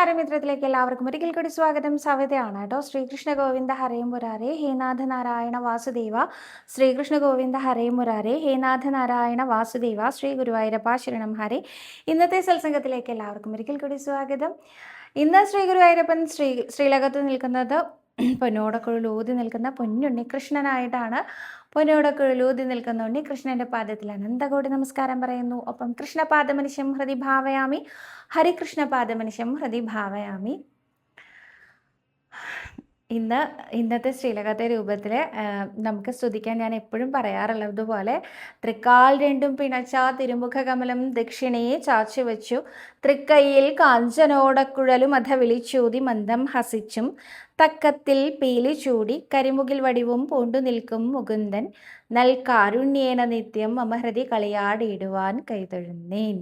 കൃഷ്ണാരമിത്രത്തിലേക്ക് എല്ലാവർക്കും ഒരിക്കൽ കൂടി സ്വാഗതം. സവിതയാണ് കേട്ടോ. ശ്രീകൃഷ്ണ ഗോവിന്ദ ഹരേ മുരാരേ ഹേനാഥ നാരായണ വാസുദേവ. ശ്രീകൃഷ്ണ ഗോവിന്ദ ഹരേ മുരാരേ ഹേനാഥ നാരായണ വാസുദേവ. ശ്രീ ഗുരുവായൂരപ്പ ശരണം ഹരേ. ഇന്നത്തെ സത്സംഗത്തിലേക്ക് എല്ലാവർക്കും ഒരിക്കൽ കൂടി സ്വാഗതം. ഇന്ന് ശ്രീ ഗുരുവായൂരപ്പൻ ശ്രീലകത്ത് നിൽക്കുന്നത് പൊന്നോടക്കുഴലൂതി നിൽക്കുന്ന പൊന്നുണ്ണി കൃഷ്ണനായിട്ടാണ്. പൊന്നോടക്കുഴലൂതി നിൽക്കുന്ന ഉണ്ണി കൃഷ്ണന്റെ പാദത്തിൽ അനന്തകോടി നമസ്കാരം പറയുന്നു. ഒപ്പം കൃഷ്ണപാദമനിശം ഹൃദി ഭാവയാമി, ഹരികൃഷ്ണപാദമനിശം ഹൃദി ഭാവയാമി. ഇന്നത്തെ ശ്രീലകത്തെ രൂപത്തിൽ നമുക്ക് സ്തുതിക്കാൻ ഞാൻ എപ്പോഴും പറയാറുള്ളതുപോലെ തൃക്കാൽ രണ്ടും പിണച്ച തിരുമുഖ കമലം ദക്ഷിണയെ ചാച്ചു വെച്ചു, തൃക്കൈയിൽ കാഞ്ചനോടക്കുഴലും അധ വിളിച്ചൂതി മന്ദം ഹസിച്ചും, തക്കത്തിൽ പീലി ചൂടി കരിമുകിൽ വടിവും പൂണ്ടു നിൽക്കും മുകുന്ദൻ, നൽകാരുണ്യേന നിത്യം മമഹൃതി കളിയാടിയിടുവാൻ കൈതൊഴുന്നേൻ.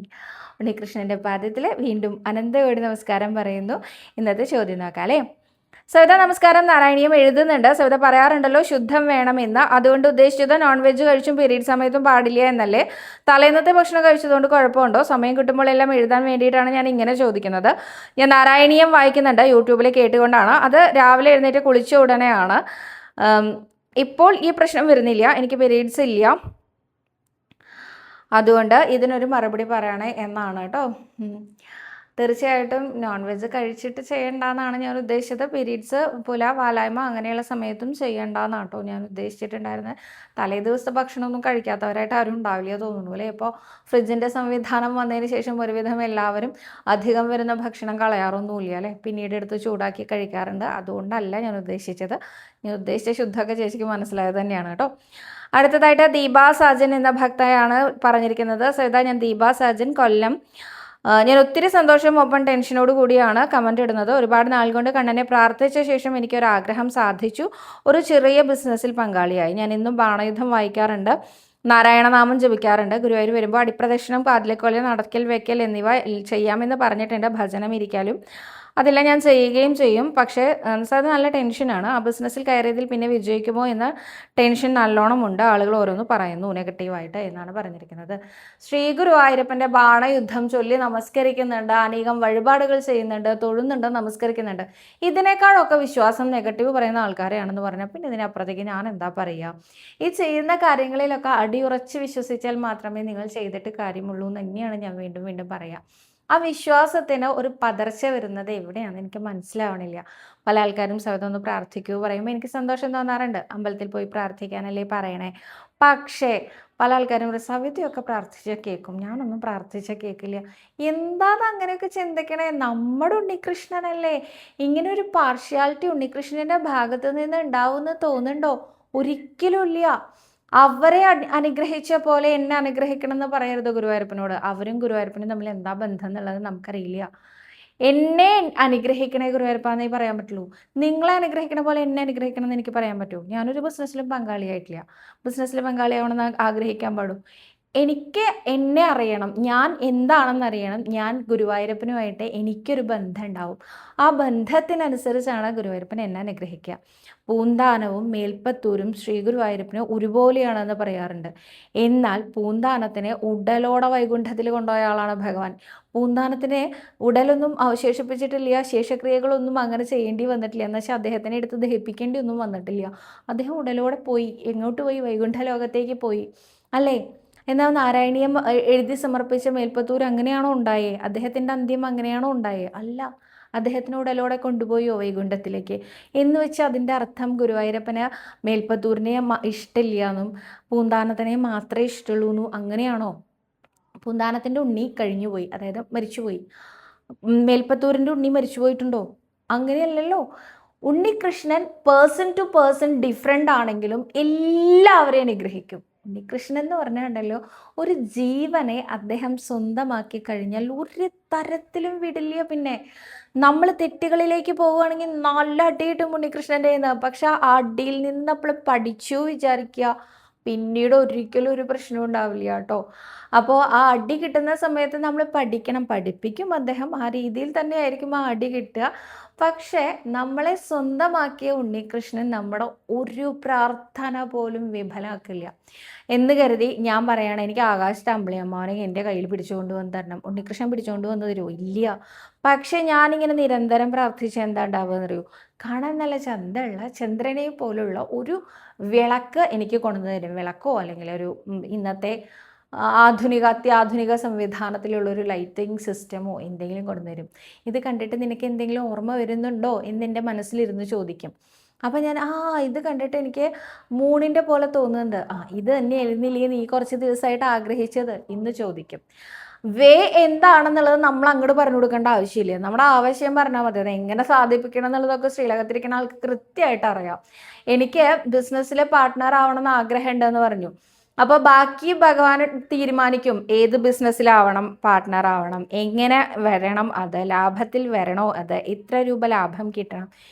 ഉണ്ണികൃഷ്ണന്റെ പാദത്തിൽ വീണ്ടും അനന്തകോടി നമസ്കാരം പറയുന്നു. ഇന്നത്തെ ചോദ്യം നോക്കാം അല്ലേ. സവിത നമസ്കാരം. നാരായണീയം എഴുതുന്നുണ്ട്. സവിത പറയാറുണ്ടല്ലോ ശുദ്ധം വേണമെന്ന്. അതുകൊണ്ട് ഉദ്ദേശിച്ചത് നോൺ വെജ് കഴിച്ചും പീരീഡ് സമയത്തും പാടില്ല എന്നല്ലേ? തലേന്നത്തെ ഭക്ഷണം കഴിച്ചതുകൊണ്ട് കുഴപ്പമുണ്ടോ? സമയം കിട്ടുമ്പോഴെല്ലാം എഴുതാൻ വേണ്ടിയിട്ടാണ് ഞാൻ ഇങ്ങനെ ചോദിക്കുന്നത്. ഞാൻ നാരായണീയം വായിക്കുന്നുണ്ട്, യൂട്യൂബിൽ കേട്ടുകൊണ്ടാണ്. അത് രാവിലെ എഴുന്നേറ്റ് കുളിച്ച ഉടനെയാണ്. ഇപ്പോൾ ഈ പ്രശ്നം വരുന്നില്ല, എനിക്ക് പീരീഡ്സ് ഇല്ല. അതുകൊണ്ട് ഇതിനൊരു മറുപടി പറയണേ എന്നാണ് കേട്ടോ. തീർച്ചയായിട്ടും നോൺ വെജ് കഴിച്ചിട്ട് ചെയ്യേണ്ടെന്നാണ് ഞാൻ ഉദ്ദേശിച്ചത്. പീരീഡ്സ്, പുല, വാലായ്മ അങ്ങനെയുള്ള സമയത്തും ചെയ്യേണ്ടെന്നാണ് കേട്ടോ ഞാൻ ഉദ്ദേശിച്ചിട്ടുണ്ടായിരുന്നത്. തലേ ദിവസത്തെ ഭക്ഷണമൊന്നും കഴിക്കാത്തവരായിട്ട് ആരും ഉണ്ടാവില്ല തോന്നുന്നു അല്ലേ. ഇപ്പോൾ ഫ്രിഡ്ജിൻ്റെ സംവിധാനം വന്നതിന് ശേഷം ഒരുവിധം എല്ലാവരും അധികം വരുന്ന ഭക്ഷണം കളയാറൊന്നുമില്ല അല്ലേ, പിന്നീട് എടുത്ത് ചൂടാക്കി കഴിക്കാറുണ്ട്. അതുകൊണ്ടല്ല ഞാൻ ഉദ്ദേശിച്ചത്. ഞാൻ ഉദ്ദേശിച്ച ശുദ്ധമൊക്കെ ചേച്ചിക്ക് മനസ്സിലായത് തന്നെയാണ് കേട്ടോ. അടുത്തതായിട്ട് ദീപാ സാജൻ എന്ന ഭക്തയാണ് പറഞ്ഞിരിക്കുന്നത്. സവിത, ഞാൻ ദീപാ സാജൻ, കൊല്ലം. ഞാൻ ഒത്തിരി സന്തോഷം ഒപ്പം ടെൻഷനോട് കൂടിയാണ് കമൻ്റ് ഇടുന്നത്. ഒരുപാട് നാൾ കൊണ്ട് കണ്ണനെ പ്രാർത്ഥിച്ച ശേഷം എനിക്കൊരാഗ്രഹം സാധിച്ചു. ഒരു ചെറിയ ബിസിനസ്സിൽ പങ്കാളിയായി. ഞാൻ ഇന്നും ബാണയുദ്ധം വായിക്കാറുണ്ട്, നാരായണനാമം ജപിക്കാറുണ്ട്. ഗുരുവായൂർ വരുമ്പോൾ അടിപ്രദക്ഷിണം, കാതിലെക്കൊല, നടക്കൽ വെക്കൽ എന്നിവ ചെയ്യാമെന്ന് പറഞ്ഞിട്ടുണ്ട്. ഭജനം ഇരിക്കാലും അതെല്ലാം ഞാൻ ചെയ്യുകയും ചെയ്യും. പക്ഷേ അത് നല്ല ടെൻഷനാണ്. ആ ബിസിനസ്സിൽ കയറിയതിൽ പിന്നെ വിജയിക്കുമോ എന്ന ടെൻഷൻ നല്ലോണം ഉണ്ട്. ആളുകൾ ഓരോന്ന് പറയുന്നു നെഗറ്റീവായിട്ട് എന്നാണ് പറഞ്ഞിരിക്കുന്നത്. ശ്രീ ഗുരുവായൂരപ്പൻ്റെ ബാണയുദ്ധം ചൊല്ലി നമസ്കരിക്കുന്നുണ്ട്, അനേകം വഴിപാടുകൾ ചെയ്യുന്നുണ്ട്, തൊഴുന്നുണ്ട്, നമസ്കരിക്കുന്നുണ്ട്. ഇതിനേക്കാളൊക്കെ വിശ്വാസം നെഗറ്റീവ് പറയുന്ന ആൾക്കാരെയാണെന്ന് പറഞ്ഞാൽ പിന്നെ ഇതിനപ്പുറത്തേക്ക് ഞാൻ എന്താ പറയുക. ഈ ചെയ്യുന്ന കാര്യങ്ങളിലൊക്കെ അടിയുറച്ച് വിശ്വസിച്ചാൽ മാത്രമേ നിങ്ങൾ ചെയ്തിട്ട് കാര്യമുള്ളൂ എന്ന് തന്നെയാണ് ഞാൻ വീണ്ടും വീണ്ടും പറയുക. ആ വിശ്വാസത്തിന് ഒരു പതർച്ച വരുന്നത് എവിടെയാണെന്ന് എനിക്ക് മനസ്സിലാവണില്ല. പല ആൾക്കാരും സവിത ഒന്ന് പ്രാർത്ഥിക്കൂ പറയുമ്പോൾ എനിക്ക് സന്തോഷം തോന്നാറുണ്ട്. അമ്പലത്തിൽ പോയി പ്രാർത്ഥിക്കാനല്ലേ പറയണേ. പക്ഷേ പല ആൾക്കാരും സവിതയൊക്കെ പ്രാർത്ഥിച്ച കേൾക്കും, ഞാനൊന്നും പ്രാർത്ഥിച്ച കേൾക്കില്ല. എന്താണ് അങ്ങനെയൊക്കെ ചിന്തിക്കണേ? നമ്മുടെ ഉണ്ണികൃഷ്ണനല്ലേ. ഇങ്ങനെ ഒരു പാർഷ്യാലിറ്റി ഉണ്ണികൃഷ്ണൻ്റെ ഭാഗത്ത് നിന്ന് ഉണ്ടാവുമെന്ന് തോന്നുന്നുണ്ടോ? ഒരിക്കലും ഇല്ല. അവരെ അനുഗ്രഹിച്ച പോലെ എന്നെ അനുഗ്രഹിക്കണം എന്ന് പറയരുത് ഗുരുവായൂരപ്പനോട്. അവരും ഗുരുവായൂരപ്പനും തമ്മിൽ എന്താ ബന്ധം എന്നുള്ളത് നമുക്കറിയില്ല. എന്നെ അനുഗ്രഹിക്കണേ ഗുരുവായൂരപ്പാന്നേ പറയാൻ പറ്റുള്ളൂ. നിങ്ങളെ അനുഗ്രഹിക്കണ പോലെ എന്നെ അനുഗ്രഹിക്കണം എന്ന് എനിക്ക് പറയാൻ പറ്റുമോ? ഞാനൊരു ബിസിനസ്സിലും പങ്കാളിയായിട്ടില്ല. ബിസിനസ്സിൽ പങ്കാളിയാവണമെന്ന് ആഗ്രഹിക്കാൻ പാടും. എനിക്ക് എന്നെ അറിയണം, ഞാൻ എന്താണെന്ന് അറിയണം. ഞാൻ ഗുരുവായൂരപ്പനുമായിട്ട് എനിക്കൊരു ബന്ധം ഉണ്ടാവും. ആ ബന്ധത്തിനനുസരിച്ചാണ് ഗുരുവായൂരപ്പൻ എന്നെ അനുഗ്രഹിക്കുക. പൂന്താനവും മേൽപ്പത്തൂരും ശ്രീ ഗുരുവായൂരപ്പന് ഒരുപോലെയാണെന്ന് പറയാറുണ്ട്. എന്നാൽ പൂന്താനത്തിനെ ഉടലോടെ വൈകുണ്ഠത്തിൽ കൊണ്ടുപോയ ആളാണ് ഭഗവാൻ. പൂന്താനത്തിനെ ഉടലൊന്നും അവശേഷിപ്പിച്ചിട്ടില്ല, ശേഷക്രിയകളൊന്നും അങ്ങനെ ചെയ്യേണ്ടി വന്നിട്ടില്ല. എന്ന് വെച്ചാൽ അദ്ദേഹത്തിനെ എടുത്ത് ദഹിപ്പിക്കേണ്ടി ഒന്നും വന്നിട്ടില്ല. അദ്ദേഹം ഉടലോടെ പോയി. എങ്ങോട്ട് പോയി? വൈകുണ്ഠ ലോകത്തേക്ക് പോയി അല്ലേ. എന്നാൽ നാരായണീയം എഴുതി സമർപ്പിച്ച മേൽപ്പത്തൂർ അങ്ങനെയാണോ ഉണ്ടായേ? അദ്ദേഹത്തിൻ്റെ അന്ത്യം അങ്ങനെയാണോ ഉണ്ടായേ? അല്ല. അദ്ദേഹത്തിന് ഉടലോടെ കൊണ്ടുപോയോ വൈകുണ്ഠത്തിലേക്ക്? എന്ന് വെച്ചാൽ അതിൻ്റെ അർത്ഥം ഗുരുവായൂരപ്പന് മേൽപ്പത്തൂരിനെ ഇഷ്ടമില്ല എന്നും പൂന്താനത്തിനെ മാത്രമേ ഇഷ്ടമുള്ളൂ എന്നും അങ്ങനെയാണോ? പൂന്താനത്തിൻ്റെ ഉണ്ണി കഴിഞ്ഞുപോയി, അതായത് മരിച്ചുപോയി. മേൽപ്പത്തൂരിൻ്റെ ഉണ്ണി മരിച്ചു പോയിട്ടുണ്ടോ? അങ്ങനെയല്ലല്ലോ. Unnikrishnan person to person different ആണെങ്കിലും എല്ലാവരെയും അനുഗ്രഹിക്കും. ഉണ്ണികൃഷ്ണൻ എന്ന് പറഞ്ഞാൽ ഒരു ജീവനെ അദ്ദേഹം സ്വന്തമാക്കി കഴിഞ്ഞാൽ ഒരു തരത്തിലും വിടില്ല. പിന്നെ നമ്മൾ തെറ്റുകളിലേക്ക് പോവുകയാണെങ്കിൽ നല്ല അടി കിട്ടും ഉണ്ണികൃഷ്ണൻ്റെ നിന്ന്. പക്ഷെ ആ അടിയിൽ നിന്ന് നമ്മൾ പഠിച്ചു വിചാരിക്കുക, പിന്നീട് ഒരിക്കലും ഒരു പ്രശ്നം ഉണ്ടാവില്ല കേട്ടോ. അപ്പോൾ ആ അടി കിട്ടുന്ന സമയത്ത് നമ്മൾ പഠിക്കണം. പഠിപ്പിക്കും അദ്ദേഹം. ആ രീതിയിൽ തന്നെ ആയിരിക്കും ആ അടി കിട്ടുക. പക്ഷേ നമ്മളെ സ്വന്തമാക്കിയ ഉണ്ണികൃഷ്ണൻ നമ്മുടെ ഒരു പ്രാർത്ഥന പോലും വിഫലമാക്കില്ല എന്ന് കരുതി ഞാൻ പറയാണ് എനിക്ക് ആകാശത്ത് അമ്പിളിയമ്മാവനെ എൻ്റെ കയ്യിൽ പിടിച്ചുകൊണ്ട് വന്ന് തരണം, ഉണ്ണികൃഷ്ണൻ പിടിച്ചുകൊണ്ട് വന്ന് തരുമോ? ഇല്ല. പക്ഷെ ഞാനിങ്ങനെ നിരന്തരം പ്രാർത്ഥിച്ച് എന്താ ഉണ്ടാവുക എന്നറിയോ? കാണാൻ നല്ല ചന്തമുള്ള ചന്ദ്രനെ പോലുള്ള ഒരു വിളക്ക് എനിക്ക് കൊണ്ടുവന്ന് തരും. വിളക്കോ അല്ലെങ്കിൽ ഒരു ഇന്നത്തെ അത്യാധുനിക സംവിധാനത്തിലുള്ള ഒരു ലൈറ്റിംഗ് സിസ്റ്റമോ എന്തെങ്കിലും കൊണ്ടുവരും. ഇത് കണ്ടിട്ട് നിനക്ക് എന്തെങ്കിലും ഓർമ്മ വരുന്നുണ്ടോ എന്ന് എൻ്റെ മനസ്സിലിരുന്ന് ചോദിക്കും. അപ്പം ഞാൻ ഇത് കണ്ടിട്ട് എനിക്ക് മൂണിൻ്റെ പോലെ തോന്നുന്നുണ്ട്. ഇത് തന്നെ ആയിരുന്നില്ലേ നീ കുറച്ച് ദിവസമായിട്ട് ആഗ്രഹിച്ചത് എന്ന് ചോദിക്കും. എന്താണെന്നുള്ളത് നമ്മൾ അങ്ങോട്ട് പറഞ്ഞു കൊടുക്കേണ്ട ആവശ്യമില്ല. നമ്മുടെ ആവശ്യം പറഞ്ഞാൽ മതി. അത് എങ്ങനെ സാധിപ്പിക്കണം എന്നുള്ളതൊക്കെ ശ്രീലകത്തിരിക്കുന്ന ആൾക്ക് കൃത്യമായിട്ട് അറിയാം. എനിക്ക് ബിസിനസ്സിലെ പാർട്ട്ണർ ആവണമെന്ന് ആഗ്രഹം ഉണ്ടെന്ന് പറഞ്ഞു. അപ്പോൾ ബാക്കി ഭഗവാൻ തീരുമാനിക്കും ഏത് ബിസിനസ്സിലാവണം, പാർട്ട്ണർ ആവണം, എങ്ങനെ വരണം, അത് ലാഭത്തിൽ വരണോ, അത് എത്ര രൂപ ലാഭം കിട്ടണം,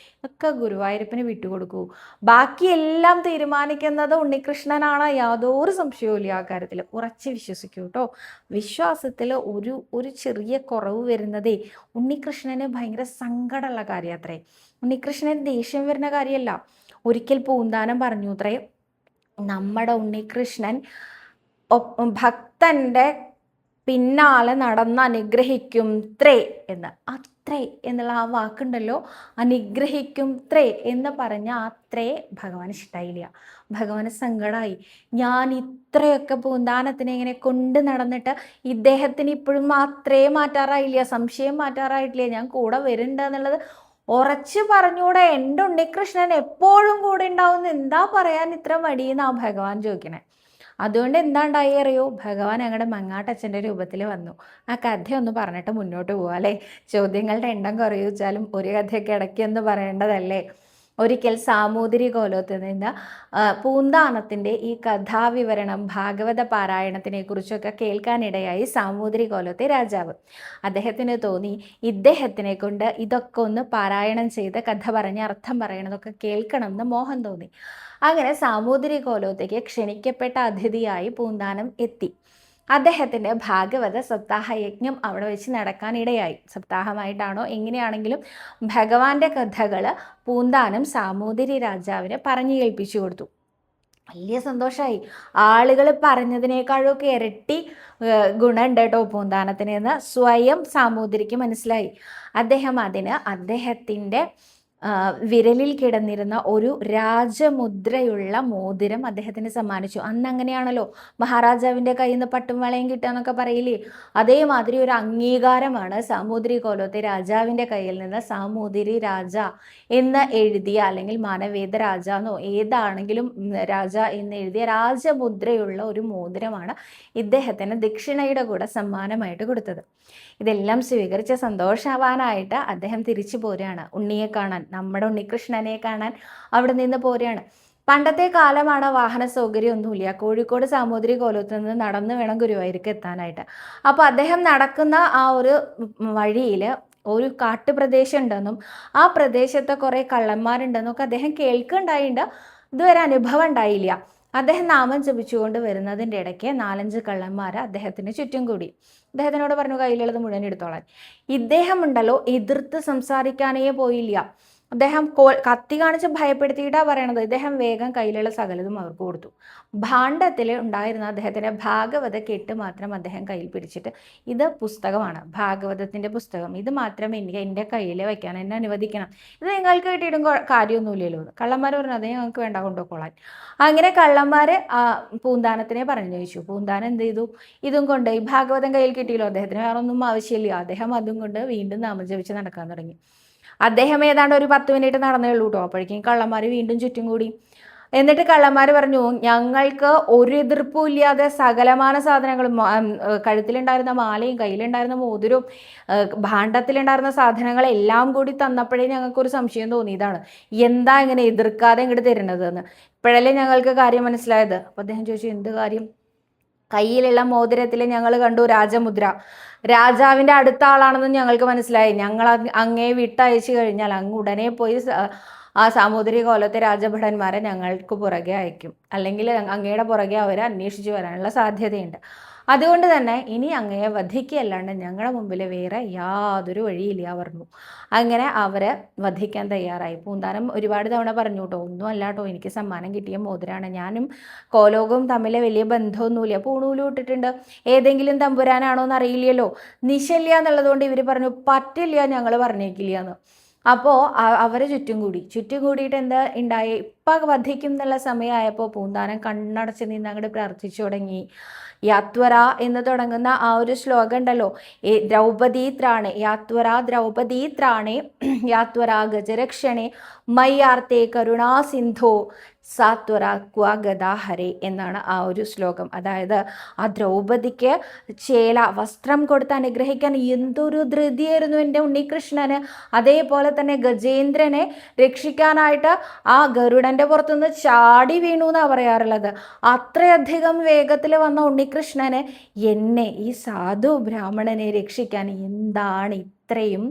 ഒക്കെ ഗുരുവായൂരപ്പന് വിട്ടുകൊടുക്കൂ. ബാക്കിയെല്ലാം തീരുമാനിക്കുന്നത് ഉണ്ണികൃഷ്ണനാണ്. യാതൊരു സംശയവും ആ കാര്യത്തിൽ ഉറച്ച് വിശ്വസിക്കൂ കേട്ടോ. വിശ്വാസത്തിൽ ഒരു ചെറിയ കുറവ് വരുന്നതേ ഉണ്ണികൃഷ്ണന് ഭയങ്കര സങ്കടമുള്ള കാര്യം അത്രേ. ഉണ്ണികൃഷ്ണന് ദേഷ്യം വരുന്ന കാര്യമല്ല. ഒരിക്കൽ പൂന്താനം പറഞ്ഞു അത്രേ, നമ്മുടെ ഉണ്ണികൃഷ്ണൻ ഭക്തന്റെ പിന്നാലെ നടന്ന് അനുഗ്രഹിക്കും ത്രേ എന്ന്. അത്രേ എന്നുള്ള ആ വാക്കുണ്ടല്ലോ, അനുഗ്രഹിക്കും ത്രേ എന്ന് പറഞ്ഞ അത്രേ ഭഗവാൻ ഇഷ്ടമായില്ല. ഭഗവാന് സങ്കടമായി. ഞാൻ ഇത്രയൊക്കെ പൂന്താനത്തിനെ ഇങ്ങനെ കൊണ്ട് നടന്നിട്ട് ഇദ്ദേഹത്തിന് ഇപ്പോഴും മാത്രമേ മാറ്റാറായില്ല, സംശയം മാറ്റാറായിട്ടില്ല, ഞാൻ കൂടെ വരുന്നുണ്ട് എന്നുള്ളത് ഉറച്ചു പറഞ്ഞൂടെ? എൻ്റെ ഉണ്ണികൃഷ്ണൻ എപ്പോഴും കൂടെ ഉണ്ടാവും, എന്താ പറയാൻ ഇത്ര മടിയെന്നാ ഭഗവാൻ ചോദിക്കണേ. അതുകൊണ്ട് എന്താ ഉണ്ടായി അറിയോ? ഭഗവാൻ ഞങ്ങളുടെ മങ്ങാട്ടച്ഛൻ്റെ രൂപത്തിൽ വന്നു. ആ കഥയൊന്ന് പറഞ്ഞിട്ട് മുന്നോട്ട് പോവാം അല്ലേ? ചോദ്യങ്ങളുടെ എണ്ണം കുറയുവെച്ചാലും ഒരു കഥയൊക്കെ ഇടയ്ക്കൊന്ന് പറയേണ്ടതല്ലേ? ഒരിക്കൽ സാമൂതിരി കോലോത്തിൽ നിന്ന് പൂന്താനത്തിൻ്റെ ഈ കഥാവിവരണം ഭാഗവത പാരായണത്തിനെ കുറിച്ചൊക്കെ കേൾക്കാനിടയായി സാമൂതിരി കോലോത്തെ രാജാവ്. അദ്ദേഹത്തിന് തോന്നി ഇദ്ദേഹത്തിനെ കൊണ്ട് ഇതൊക്കെ ഒന്ന് പാരായണം ചെയ്ത് കഥ പറഞ്ഞ് അർത്ഥം പറയണതൊക്കെ കേൾക്കണം എന്ന് മോഹം തോന്നി. അങ്ങനെ സാമൂതിരി കോലോത്തേക്ക് ക്ഷണിക്കപ്പെട്ട അതിഥിയായി പൂന്താനം എത്തി. അദ്ദേഹത്തിൻ്റെ ഭാഗവത സപ്താഹ യജ്ഞം അവിടെ വെച്ച് നടക്കാനിടയായി. സപ്താഹമായിട്ടാണോ എങ്ങനെയാണെങ്കിലും ഭഗവാന്റെ കഥകൾ പൂന്താനം സാമൂതിരി രാജാവിന് പറഞ്ഞു കേൾപ്പിച്ചു കൊടുത്തു. വലിയ സന്തോഷമായി. ആളുകൾ പറഞ്ഞതിനേക്കാളൊക്കെ ഇരട്ടി ഗുണമുണ്ട് കേട്ടോ പൂന്താനത്തിന് എന്ന് സ്വയം സാമൂതിരിക്ക് മനസ്സിലായി. അദ്ദേഹം അതിന് അദ്ദേഹത്തിൻ്റെ വിരലിൽ കിടന്നിരുന്ന ഒരു രാജമുദ്രയുള്ള മോതിരം അദ്ദേഹത്തിന് സമ്മാനിച്ചു. അന്ന് അങ്ങനെയാണല്ലോ, മഹാരാജാവിൻ്റെ കയ്യിൽ നിന്ന് പട്ടും വളയും കിട്ടുക എന്നൊക്കെ പറയില്ലേ, അതേമാതിരി ഒരു അംഗീകാരമാണ് സാമൂതിരി കോലോത്തെ രാജാവിൻ്റെ കയ്യിൽ നിന്ന് സാമൂതിരി രാജ എന്ന് എഴുതിയ, അല്ലെങ്കിൽ മാനവേദ രാജ എന്നോ ഏതാണെങ്കിലും രാജ എന്ന് എഴുതിയ രാജമുദ്രയുള്ള ഒരു മോതിരമാണ് ഇദ്ദേഹത്തിന് ദക്ഷിണയുടെ കൂടെ സമ്മാനമായിട്ട് കൊടുത്തത്. ഇതെല്ലാം സ്വീകരിച്ച സന്തോഷവാനായിട്ട് അദ്ദേഹം തിരിച്ചു പോരുകയാണ്. ഉണ്ണിയെ കാണാൻ, നമ്മുടെ ഉണ്ണികൃഷ്ണനെ കാണാൻ അവിടെ നിന്ന് പോരുകയാണ്. പണ്ടത്തെ കാലമാണ്, വാഹന സൗകര്യമൊന്നുമില്ല. കോഴിക്കോട് സാമൂതിരി കോലത്ത് നിന്ന് നടന്ന് വേണം ഗുരുവായൂർക്ക് എത്താനായിട്ട്. അപ്പോൾ അദ്ദേഹം നടക്കുന്ന ആ ഒരു വഴിയിൽ ഒരു കാട്ടുപ്രദേശം ഉണ്ടെന്നും ആ പ്രദേശത്ത് കുറേ കള്ളന്മാരുണ്ടെന്നും ഒക്കെ അദ്ദേഹം കേൾക്കുന്നുണ്ടായിട്ടുണ്ട്. ഇതുവരെ അനുഭവം ഉണ്ടായില്ല. അദ്ദേഹം നാമം ജപിച്ചുകൊണ്ട് വരുന്നതിൻ്റെ ഇടയ്ക്ക് 4-5 കള്ളന്മാർ അദ്ദേഹത്തിന് ചുറ്റും കൂടി. അദ്ദേഹത്തിനോട് പറഞ്ഞു കയ്യിലുള്ളത് മുഴുവൻ എടുത്തോളാൻ. ഇദ്ദേഹം ഉണ്ടല്ലോ എതിർത്ത് സംസാരിക്കാനേ പോയില്ല. അദ്ദേഹം കത്തി കാണിച്ച് ഭയപ്പെടുത്തിയിട്ടാണ് പറയണത്. ഇദ്ദേഹം വേഗം കയ്യിലുള്ള സകലതും അവർക്ക് കൊടുത്തു. ഭാണ്ഡത്തിൽ ഉണ്ടായിരുന്ന അദ്ദേഹത്തിൻ്റെ ഭാഗവത കെട്ട് മാത്രം അദ്ദേഹം കയ്യിൽ പിടിച്ചിട്ട്, ഇത് പുസ്തകമാണ്, ഭാഗവതത്തിൻ്റെ പുസ്തകം, ഇത് മാത്രം എൻ്റെ കയ്യിൽ വയ്ക്കാൻ എന്നെ അനുവദിക്കണം, ഇത് നിങ്ങൾക്ക് കിട്ടിയിട്ടും കാര്യമൊന്നുമില്ലല്ലോ. കള്ളന്മാർ പറഞ്ഞു അതേ ഞങ്ങൾക്ക് വേണ്ട, കൊണ്ടുപോയിക്കോളാൻ. അങ്ങനെ കള്ളന്മാർ പൂന്താനത്തിനെ പറഞ്ഞു ചോദിച്ചു. പൂന്താനം എന്ത് ചെയ്തു? ഇതും കൊണ്ട് ഈ ഭാഗവതം കയ്യിൽ കിട്ടിയല്ലോ, അദ്ദേഹത്തിന് വേറെ ഒന്നും ആവശ്യമില്ല. അദ്ദേഹം അതും കൊണ്ട് വീണ്ടും നാമം ജപിച്ച് നടക്കാൻ തുടങ്ങി. അദ്ദേഹം ഏതാണ്ട് ഒരു 10 മിനിറ്റ് നടന്നേ ഉള്ളൂ കേട്ടോ. അപ്പോഴേക്കും കള്ളന്മാർ വീണ്ടും ചുറ്റും കൂടി. എന്നിട്ട് കള്ളന്മാർ പറഞ്ഞു, ഞങ്ങൾക്ക് ഒരു എതിർപ്പും ഇല്ലാതെ സകലമാന സാധനങ്ങളും, കഴുത്തിലുണ്ടായിരുന്ന മാലയും കയ്യിലുണ്ടായിരുന്ന മോതിരവും ഭാണ്ഡത്തിലുണ്ടായിരുന്ന സാധനങ്ങളെല്ലാം കൂടി തന്നപ്പോഴേ ഞങ്ങൾക്കൊരു സംശയം തോന്നിയതാണ്, എന്താ ഇങ്ങനെ എതിർക്കാതെ ഇങ്ങോട്ട് തരുന്നതെന്ന്. ഇപ്പോഴല്ലേ ഞങ്ങൾക്ക് കാര്യം മനസ്സിലായത്. അപ്പോൾ അദ്ദേഹം ചോദിച്ചു, എന്ത് കാര്യം? കയ്യിലുള്ള മോതിരത്തിൽ ഞങ്ങൾ കണ്ടു രാജമുദ്ര, രാജാവിൻ്റെ അടുത്ത ആളാണെന്ന് ഞങ്ങൾക്ക് മനസ്സിലായി. ഞങ്ങൾ അങ്ങേ വിട്ടയച്ചു കഴിഞ്ഞാൽ അങ്ങ് ഉടനെ പോയി ആ സാമൂതിരി കോലത്തെ രാജഭടന്മാരെ ഞങ്ങൾക്ക് പുറകെ അയക്കും, അല്ലെങ്കിൽ അങ്ങയുടെ പുറകെ അവരെ അന്വേഷിച്ച് വരാനുള്ള സാധ്യതയുണ്ട്. അതുകൊണ്ട് തന്നെ ഇനി അങ്ങയെ വധിക്കുകയല്ലാണ്ട് ഞങ്ങളുടെ മുമ്പിൽ വേറെ യാതൊരു വഴിയില്ല പറഞ്ഞു. അങ്ങനെ അവരെ വധിക്കാൻ തയ്യാറായി. പൂന്താനം ഒരുപാട് തവണ പറഞ്ഞു കേട്ടോ, ഒന്നും അല്ല കേട്ടോ, എനിക്ക് സമ്മാനം കിട്ടിയ മോതിരാണ്, ഞാനും കോലോകവും തമ്മിൽ വലിയ ബന്ധമൊന്നുമില്ല, പൂണൂലും ഇട്ടിട്ടുണ്ട്, ഏതെങ്കിലും തമ്പുരാനാണോ എന്ന് അറിയില്ലല്ലോ, നിശല്യ എന്നുള്ളത് കൊണ്ട് ഇവർ പറഞ്ഞു പറ്റില്ല, ഞങ്ങൾ പറഞ്ഞേക്കില്ല എന്ന്. അപ്പോൾ അവരെ ചുറ്റും കൂടിയിട്ട് എന്താ ഉണ്ടായി, ഇപ്പം വധിക്കും എന്നുള്ള സമയമായപ്പോൾ പൂന്താനം കണ്ണടച്ച് നിന്ന് അങ്ങോട്ട് പ്രാർത്ഥിച്ചു തുടങ്ങി. യാത്വര എന്ന് തുടങ്ങുന്ന ആ ഒരു ശ്ലോകം ഉണ്ടല്ലോ, ദ്രൗപദീ ത്രാണേ യാത്വര ദ്രൗപദീ ത്രാണേ യാത്വര ഗജരക്ഷണേ മയ്യാർത്തേ കരുണാ സിന്ധോ സാത്വര ക്വാ ഗദാഹരേ എന്നാണ് ആ ഒരു ശ്ലോകം. അതായത് ആ ദ്രൗപദിക്ക് വസ്ത്രം കൊടുത്ത് അനുഗ്രഹിക്കാൻ എന്തൊരു ധൃതിയായിരുന്നു എൻ്റെ ഉണ്ണികൃഷ്ണന്. അതേപോലെ തന്നെ ഗജേന്ദ്രനെ രക്ഷിക്കാനായിട്ട് ആ ഗരുഡൻ്റെ പുറത്തുനിന്ന് ചാടി വീണു എന്നാണ് പറയാറുള്ളത്. അത്രയധികം വേഗത്തിൽ വന്ന ഉണ്ണികൃഷ്ണന് എന്നെ, ഈ സാധു ബ്രാഹ്മണനെ രക്ഷിക്കാൻ എന്താണ് ഇത്രയും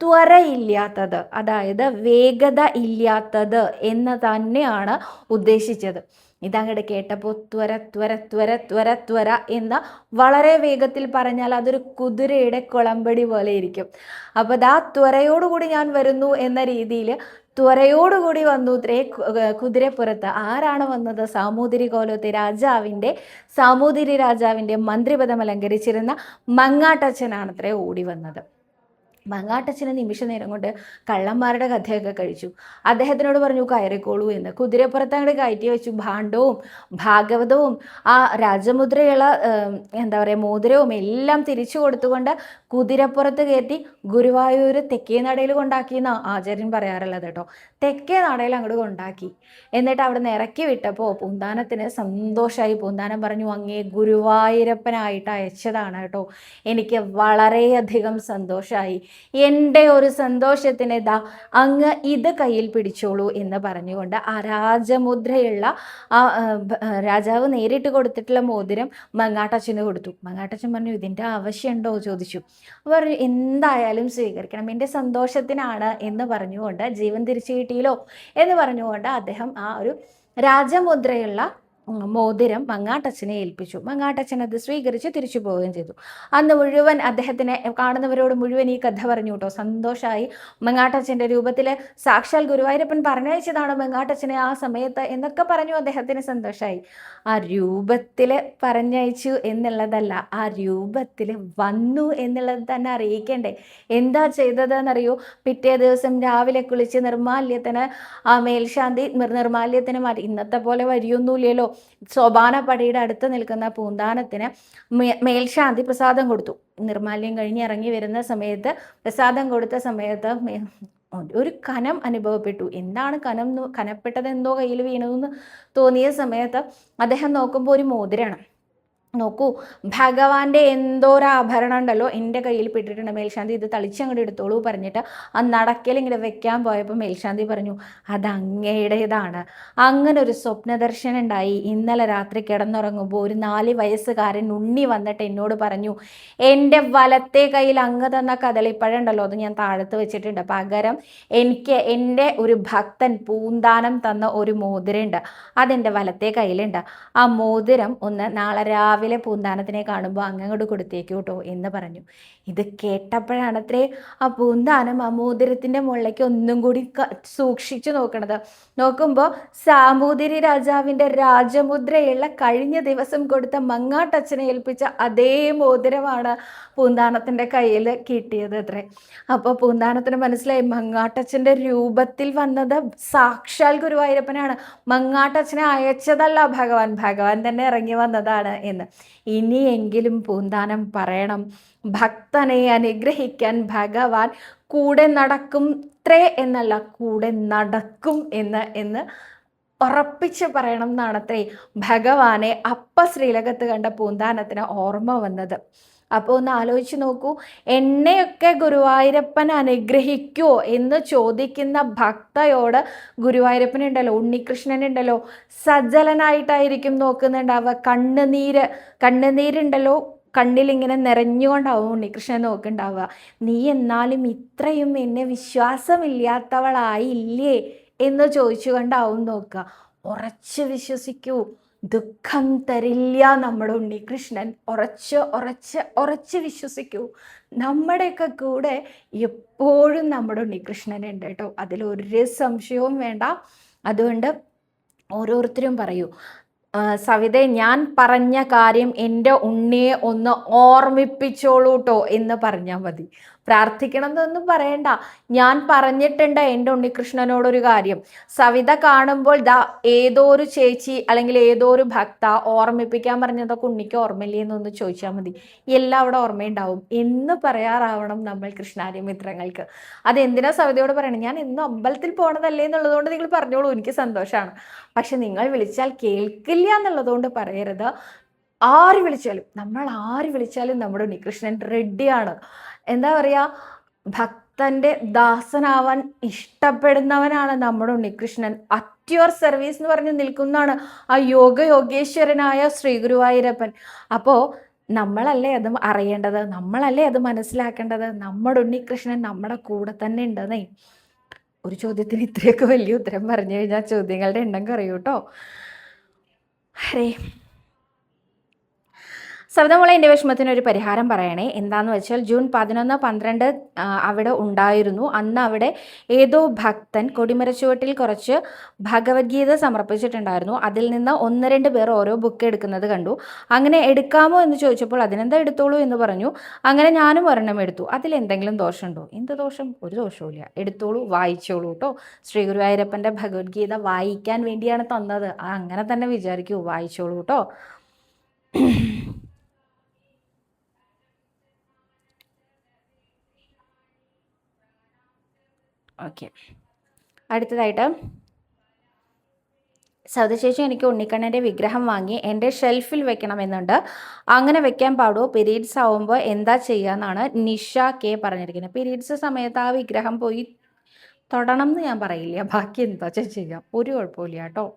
ത്വരയില്ലാത്തത്, അതായത് വേഗത ഇല്ലാത്തത് എന്ന് തന്നെയാണ് ഉദ്ദേശിച്ചത്. ഇതങ്ങോട്ട് കേട്ടപ്പോൾ ത്വര ത്വര ത്വര ത്വര ത്വര എന്ന വളരെ വേഗത്തിൽ പറഞ്ഞാൽ അതൊരു കുതിരയുടെ കുളമ്പടി പോലെ ഇരിക്കും. അപ്പോൾ ദാ ത്വരയോടുകൂടി ഞാൻ വരുന്നു എന്ന രീതിയിൽ ത്വരയോടുകൂടി വന്നു ഇത്രേ കുതിരപ്പുറത്ത്. ആരാണ് വന്നത്? സാമൂതിരി കോലത്തെ സാമൂതിരി രാജാവിൻ്റെ മന്ത്രിപദം അലങ്കരിച്ചിരുന്ന മങ്ങാട്ടച്ഛനാണത്രേ ഓടി വന്നത്. മങ്ങാട്ടച്ഛന് നിമിഷ നേരം കൊണ്ട് കള്ളന്മാരുടെ കഥയൊക്കെ കഴിച്ചു. അദ്ദേഹത്തിനോട് പറഞ്ഞു കയറിക്കോളൂ എന്ന്. കുതിരപ്പുറത്ത് അങ്ങോട്ട് കയറ്റി വെച്ചു. ഭാണ്ഡവും ഭാഗവതവും ആ രാജമുദ്രയുള്ള എന്താ പറയുക മോതിരവും എല്ലാം തിരിച്ചു കൊടുത്തുകൊണ്ട് കുതിരപ്പുറത്ത് കയറ്റി ഗുരുവായൂർ തെക്കേ നടയിൽ കൊണ്ടാക്കിയെന്ന് ആചാര്യൻ പറയാറുള്ളത് കേട്ടോ. തെക്കേ നടയിൽ അങ്ങോട്ട് കൊണ്ടാക്കി. എന്നിട്ട് അവിടെ നിന്ന് ഇറക്കി വിട്ടപ്പോൾ പൂന്താനത്തിന് സന്തോഷമായി. പൂന്താനം പറഞ്ഞു അങ്ങേ ഗുരുവായൂരപ്പനായിട്ട് അയച്ചതാണ് കേട്ടോ, എനിക്ക് വളരെയധികം സന്തോഷമായി, എൻ്റെ ഒരു സന്തോഷത്തിന് ദാ അങ്ങ് ഇത് കയ്യിൽ പിടിച്ചോളൂ എന്ന് പറഞ്ഞുകൊണ്ട് ആ രാജമുദ്രയുള്ള ആ രാജാവ് നേരിട്ട് കൊടുത്തിട്ടുള്ള മോതിരം മങ്ങാട്ടച്ഛന് കൊടുത്തു. മങ്ങാട്ടച്ഛൻ പറഞ്ഞു ഇതിൻ്റെ ആവശ്യമുണ്ടോ ചോദിച്ചു. പറഞ്ഞു എന്തായാലും സ്വീകരിക്കണം, എൻ്റെ സന്തോഷത്തിനാണ് എന്ന് പറഞ്ഞുകൊണ്ട്, ജീവൻ തിരിച്ചു കിട്ടിയല്ലോ എന്ന് പറഞ്ഞുകൊണ്ട് അദ്ദേഹം ആ ഒരു രാജമുദ്രയുള്ള മോതിരം മങ്ങാട്ടച്ഛനെ ഏൽപ്പിച്ചു. മങ്ങാട്ടച്ഛൻ അത് സ്വീകരിച്ച് തിരിച്ചു പോവുകയും ചെയ്തു. അന്ന് മുഴുവൻ അദ്ദേഹത്തിനെ കാണുന്നവരോട് മുഴുവൻ ഈ കഥ പറഞ്ഞു കേട്ടോ. സന്തോഷമായി. മങ്ങാട്ടച്ഛൻ്റെ രൂപത്തിൽ സാക്ഷാൽ ഗുരുവായൂരപ്പൻ പറഞ്ഞയച്ചതാണ് മങ്ങാട്ടച്ഛനെ ആ സമയത്ത് എന്നൊക്കെ പറഞ്ഞു. അദ്ദേഹത്തിന് സന്തോഷമായി. ആ രൂപത്തിൽ പറഞ്ഞയച്ചു എന്നുള്ളതല്ല, ആ രൂപത്തിൽ വന്നു എന്നുള്ളത് തന്നെ അറിയിക്കണ്ടേ. എന്താ ചെയ്തതെന്നറിയോ? പിറ്റേ ദിവസം രാവിലെ കുളിച്ച് നിർമാല്യത്തിന് ആ മേൽശാന്തി നിർമാല്യത്തിന് മാറ്റി. ഇന്നത്തെ പോലെ വരിയൊന്നുമില്ലല്ലോ. സോപാനപ്പടിയുടെ അടുത്ത് നിൽക്കുന്ന പൂന്താനത്തിന് മേൽശാന്തി പ്രസാദം കൊടുത്തു. നിർമാല്യം കഴിഞ്ഞ് ഇറങ്ങി വരുന്ന സമയത്ത് പ്രസാദം കൊടുത്ത സമയത്ത് ഒരു കനം അനുഭവപ്പെട്ടു. എന്താണ് കനപ്പെട്ടത്, എന്തോ കയ്യിൽ വീണതെന്ന് തോന്നിയ സമയത്ത് അദ്ദേഹം നോക്കുമ്പോൾ ഒരു മോതിരമാണ്. നോക്കൂ, ഭഗവാന്റെ എന്തോരാഭരണം ഉണ്ടല്ലോ എൻ്റെ കയ്യിൽ പെട്ടിട്ടുണ്ട്, മേൽശാന്തി ഇത് തളിച്ചങ്ങോട്ട് എടുത്തോളൂ പറഞ്ഞിട്ട് ആ നടക്കൽ ഇങ്ങനെ വെക്കാൻ പോയപ്പോൾ മേൽശാന്തി പറഞ്ഞു അത് അങ്ങയുടേതാണ്. അങ്ങനെ ഒരു സ്വപ്നദർശനം ഉണ്ടായി. ഇന്നലെ രാത്രി കിടന്നുറങ്ങുമ്പോൾ ഒരു 4 വയസ്സുകാരൻ ഉണ്ണി വന്നിട്ട് എന്നോട് പറഞ്ഞു എൻ്റെ വലത്തെ കയ്യിൽ അങ്ങ് തന്ന കദളിപ്പഴം ഉണ്ടല്ലോ അത് ഞാൻ താഴത്ത് വെച്ചിട്ടുണ്ട്, പകരം എനിക്ക് എൻ്റെ ഒരു ഭക്തൻ പൂന്താനം തന്ന ഒരു മോതിരമുണ്ട്, അതെൻ്റെ വലത്തെ കയ്യിലുണ്ട്. ആ മോതിരം ഒന്ന് നാളെ രാവിലെ പൂന്താനത്തിനെ കാണുമ്പോൾ അങ്ങോട്ട് കൊടുത്തേക്കൂ കേട്ടോ എന്ന് പറഞ്ഞു. ഇത് കേട്ടപ്പോഴാണത്രേ ആ പൂന്താനം ആ മോതിരത്തിൻ്റെ മുകളിലേക്ക് ഒന്നും കൂടി സൂക്ഷിച്ചു നോക്കണത്. നോക്കുമ്പോൾ സാമൂതിരി രാജാവിൻ്റെ രാജമുദ്രയുള്ള കഴിഞ്ഞ ദിവസം കൊടുത്ത മങ്ങാട്ടച്ഛനെ ഏൽപ്പിച്ച അതേ മോതിരമാണ് പൂന്താനത്തിൻ്റെ കയ്യിൽ കിട്ടിയത് അത്രേ. അപ്പോൾ പൂന്താനത്തിന് മനസ്സിലായി മങ്ങാട്ടച്ഛൻ്റെ രൂപത്തിൽ വന്നത് സാക്ഷാൽ ഗുരുവായൂരപ്പനാണ്, മങ്ങാട്ടച്ഛനെ അയച്ചതല്ല ഭഗവാൻ തന്നെ ഇറങ്ങി വന്നതാണ് എന്ന്. ഇനിയെങ്കിലും പൂന്താനം പറയണം, ഭക്തനെ അനുഗ്രഹിക്കാൻ ഭഗവാൻ കൂടെ നടക്കും എന്നല്ല കൂടെ നടക്കും എന്ന് ഉറപ്പിച്ച് പറയണം എന്നാണത്രേ ഭഗവാനെ ശ്രീലകത്ത് കണ്ട പൂന്താനത്തിന് ഓർമ്മ വന്നത്. അപ്പോൾ ഒന്ന് ആലോചിച്ച് നോക്കൂ, എന്നെയൊക്കെ ഗുരുവായൂരപ്പൻ അനുഗ്രഹിക്കുമോ എന്ന് ചോദിക്കുന്ന ഭക്തയോട് ഗുരുവായൂരപ്പനുണ്ടല്ലോ, ഉണ്ണികൃഷ്ണനുണ്ടല്ലോ, സജ്ജലനായിട്ടായിരിക്കും നോക്കുന്നുണ്ടാവുക. കണ്ണുനീരുണ്ടല്ലോ, കണ്ണിലിങ്ങനെ നിറഞ്ഞുകൊണ്ടാവും ഉണ്ണികൃഷ്ണൻ നോക്കുന്നുണ്ടാവുക. നീ എന്നാലും ഇത്രയും എന്നെ വിശ്വാസമില്ലാത്തവളായില്ലേ എന്ന് ചോദിച്ചുകൊണ്ടാവും നോക്കുക. ഉറച്ച് വിശ്വസിക്കൂ, ദുഃഖം തരില്ല നമ്മുടെ ഉണ്ണികൃഷ്ണൻ. ഉറച്ച് ഉറച്ച് ഉറച്ച് വിശ്വസിക്കൂ. നമ്മുടെയൊക്കെ കൂടെ എപ്പോഴും നമ്മുടെ ഉണ്ണികൃഷ്ണൻ ഉണ്ട് കേട്ടോ, അതിലൊരു സംശയവും വേണ്ട. അതുകൊണ്ട് ഓരോരുത്തരും പറയൂ, സവിതേ ഞാൻ പറഞ്ഞ കാര്യം എൻ്റെ ഉണ്ണിയെ ഒന്ന് ഓർമ്മിപ്പിച്ചോളൂ കേട്ടോ എന്ന് പറഞ്ഞാൽ മതി. പ്രാർത്ഥിക്കണം എന്നൊന്നും പറയണ്ട. ഞാൻ പറഞ്ഞിട്ടുണ്ട് എൻ്റെ ഉണ്ണികൃഷ്ണനോടൊരു കാര്യം. സവിത കാണുമ്പോൾ ഏതോ ഒരു ചേച്ചി അല്ലെങ്കിൽ ഏതോ ഒരു ഭക്ത ഓർമ്മിപ്പിക്കാൻ പറഞ്ഞതൊക്കെ ഉണ്ണിക്ക് ഓർമ്മയില്ലേ എന്നൊന്ന് ചോദിച്ചാൽ മതി. എല്ലാം അവിടെ ഓർമ്മയുണ്ടാവും എന്ന് പറയാറാവണം നമ്മൾ കൃഷ്ണാരി മിത്രങ്ങൾക്ക്. അതെന്തിനാ സവിതയോട് പറയണം? ഞാൻ എന്നും അമ്പലത്തിൽ പോകണതല്ലേ എന്നുള്ളതുകൊണ്ട് നിങ്ങൾ പറഞ്ഞോളൂ, എനിക്ക് സന്തോഷമാണ്. പക്ഷെ നിങ്ങൾ വിളിച്ചാൽ കേൾക്കില്ല എന്നുള്ളതുകൊണ്ട് പറയരുത്. ആര് വിളിച്ചാലും, നമ്മൾ ആര് വിളിച്ചാലും നമ്മുടെ ഉണ്ണികൃഷ്ണൻ റെഡിയാണ്. എന്താ പറയുക, ഭക്തന്റെ ദാസനാവാൻ ഇഷ്ടപ്പെടുന്നവനാണ് നമ്മുടെ ഉണ്ണികൃഷ്ണൻ. അറ്റ് യുവർ സർവീസ് എന്ന് പറഞ്ഞ് നിൽക്കുന്നതാണ് ആ യോഗേശ്വരനായ ശ്രീ ഗുരുവായൂരപ്പൻ. അപ്പോൾ നമ്മളല്ലേ അത് അറിയേണ്ടത്, നമ്മളല്ലേ അത് മനസ്സിലാക്കേണ്ടത്. നമ്മുടെ ഉണ്ണികൃഷ്ണൻ നമ്മുടെ കൂടെ തന്നെ ഉണ്ടെന്നേ. ഒരു ചോദ്യത്തിന് ഇത്രയൊക്കെ വലിയ ഉത്തരം പറഞ്ഞു കഴിഞ്ഞാൽ ചോദ്യങ്ങളുടെ എണ്ണം കുറയൂ കേട്ടോ. ഹരേ സവിതമോളെ, എൻ്റെ വിഷമത്തിനൊരു പരിഹാരം പറയണേ. എന്താണെന്ന് വെച്ചാൽ ജൂൺ 11, 12 അവിടെ ഉണ്ടായിരുന്നു. അന്ന് അവിടെ ഏതോ ഭക്തൻ കൊടിമരച്ചുവട്ടിൽ കുറച്ച് ഭഗവത്ഗീത സമർപ്പിച്ചിട്ടുണ്ടായിരുന്നു. അതിൽ നിന്ന് 1-2 പേർ ഓരോ ബുക്ക് എടുക്കുന്നത് കണ്ടു. അങ്ങനെ എടുക്കാമോ എന്ന് ചോദിച്ചപ്പോൾ അതിനെന്താ എടുത്തോളൂ എന്ന് പറഞ്ഞു. അങ്ങനെ ഞാനും ഒരെണ്ണം എടുത്തു. അതിലെന്തെങ്കിലും ദോഷമുണ്ടോ? എന്ത് ദോഷം? ഒരു ദോഷവും ഇല്ല. എടുത്തോളൂ, വായിച്ചോളൂ കേട്ടോ. ശ്രീ ഗുരുവായൂരപ്പൻ്റെ ഭഗവത്ഗീത വായിക്കാൻ വേണ്ടിയാണ് തന്നത്. അങ്ങനെ തന്നെ വിചാരിക്കൂ, വായിച്ചോളൂ കേട്ടോ. ഓക്കെ, അടുത്തതായിട്ട് സവിത ചേച്ചി, എനിക്ക് ഉണ്ണിക്കണ്ണൻ്റെ വിഗ്രഹം വാങ്ങി എൻ്റെ ഷെൽഫിൽ വെക്കണമെന്നുണ്ട്. അങ്ങനെ വെക്കാൻ പാടുമോ? പീരീഡ്സ് ആവുമ്പോൾ എന്താ ചെയ്യുക എന്നാണ് നിഷ കെ പറഞ്ഞിരിക്കുന്നത്. പീരീഡ്സ് സമയത്ത് ആ വിഗ്രഹം പോയി തൊടണം എന്ന് ഞാൻ പറയില്ല. ബാക്കി എന്താ ചെയ്യാം, ഒരു കുഴപ്പമില്ല കേട്ടോ.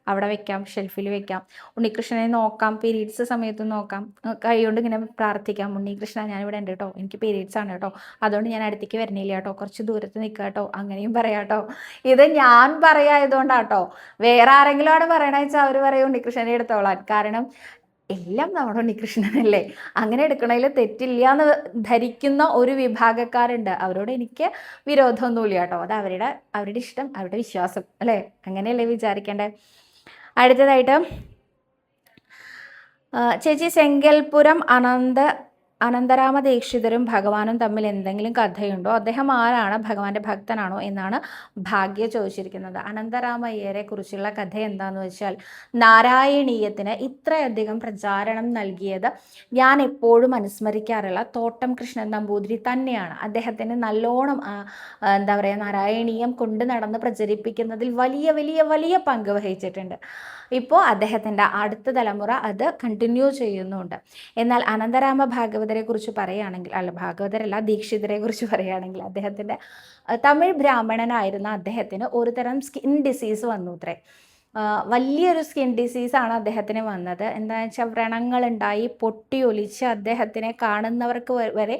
അവിടെ വെക്കാം, ഷെൽഫിൽ വെക്കാം. ഉണ്ണികൃഷ്ണനെ നോക്കാം, പീരീഡ്സ് സമയത്ത് നോക്കാം. കൈകൊണ്ട് ഇങ്ങനെ പ്രാർത്ഥിക്കാം, ഉണ്ണികൃഷ്ണ ഞാനിവിടെ ഉണ്ട് കേട്ടോ, എനിക്ക് പീരീഡ്സ് ആണ് കേട്ടോ, അതുകൊണ്ട് ഞാൻ അടുത്തേക്ക് വരണില്ല കേട്ടോ, കുറച്ച് ദൂരത്ത് നിൽക്കുക കേട്ടോ, അങ്ങനെയും പറയാം കേട്ടോ. ഇത് ഞാൻ പറയായതുകൊണ്ടാട്ടോ. വേറെ ആരെങ്കിലും ആണ് പറയണമെന്ന് വെച്ചാൽ അവർ പറയും ഉണ്ണികൃഷ്ണനെ എടുത്തോളാൻ. കാരണം എല്ലാം നമ്മുടെ ഉണ്ണികൃഷ്ണനല്ലേ, അങ്ങനെ എടുക്കണതിൽ തെറ്റില്ല എന്ന് ധരിക്കുന്ന ഒരു വിഭാഗക്കാരുണ്ട്. അവരോട് എനിക്ക് വിരോധമൊന്നുമില്ല കേട്ടോ. അത് അവരുടെ ഇഷ്ടം, അവരുടെ വിശ്വാസം അല്ലേ, അങ്ങനെയല്ലേ വിചാരിക്കേണ്ടത്. അടുത്തതായിട്ട് ചേച്ചി, സെങ്കൽപുരം അനന്തരാമ ദീക്ഷിതരും ഭഗവാനും തമ്മിൽ എന്തെങ്കിലും കഥയുണ്ടോ? അദ്ദേഹം ആരാണ്? ഭഗവാന്റെ ഭക്തനാണോ എന്നാണ് ഭാഗ്യ ചോദിച്ചിരിക്കുന്നത്. അനന്തരാമയ്യരെ കുറിച്ചുള്ള കഥ എന്താണെന്ന് വെച്ചാൽ, നാരായണീയത്തിന് ഇത്രയധികം പ്രചാരണം നൽകിയത് ഞാൻ എപ്പോഴും അനുസ്മരിക്കാറുള്ള തോട്ടം കൃഷ്ണൻ നമ്പൂതിരി തന്നെയാണ്. അദ്ദേഹത്തിന് നല്ലോണം എന്താ പറയുക, നാരായണീയം കൊണ്ട് നടന്ന് പ്രചരിപ്പിക്കുന്നതിൽ വലിയ വലിയ വലിയ പങ്ക് വഹിച്ചിട്ടുണ്ട്. ഇപ്പോൾ അദ്ദേഹത്തിൻ്റെ അടുത്ത തലമുറ അത് കണ്ടിന്യൂ ചെയ്യുന്നുണ്ട്. എന്നാൽ അനന്തരാമ ഭാഗവതരെ കുറിച്ച് പറയുകയാണെങ്കിൽ, ഭാഗവതരല്ല, ദീക്ഷിതരെ കുറിച്ച് പറയുകയാണെങ്കിൽ, അദ്ദേഹത്തിൻ്റെ തമിഴ് ബ്രാഹ്മണനായിരുന്ന അദ്ദേഹത്തിന് ഒരു തരം സ്കിൻ ഡിസീസ് വന്നു അത്രേ. വലിയൊരു സ്കിൻ ഡിസീസാണ് അദ്ദേഹത്തിന് വന്നത്. എന്താണെന്ന് വെച്ചാൽ വ്രണങ്ങളുണ്ടായി പൊട്ടിയൊലിച്ച് അദ്ദേഹത്തിനെ കാണുന്നവർക്ക് വരെ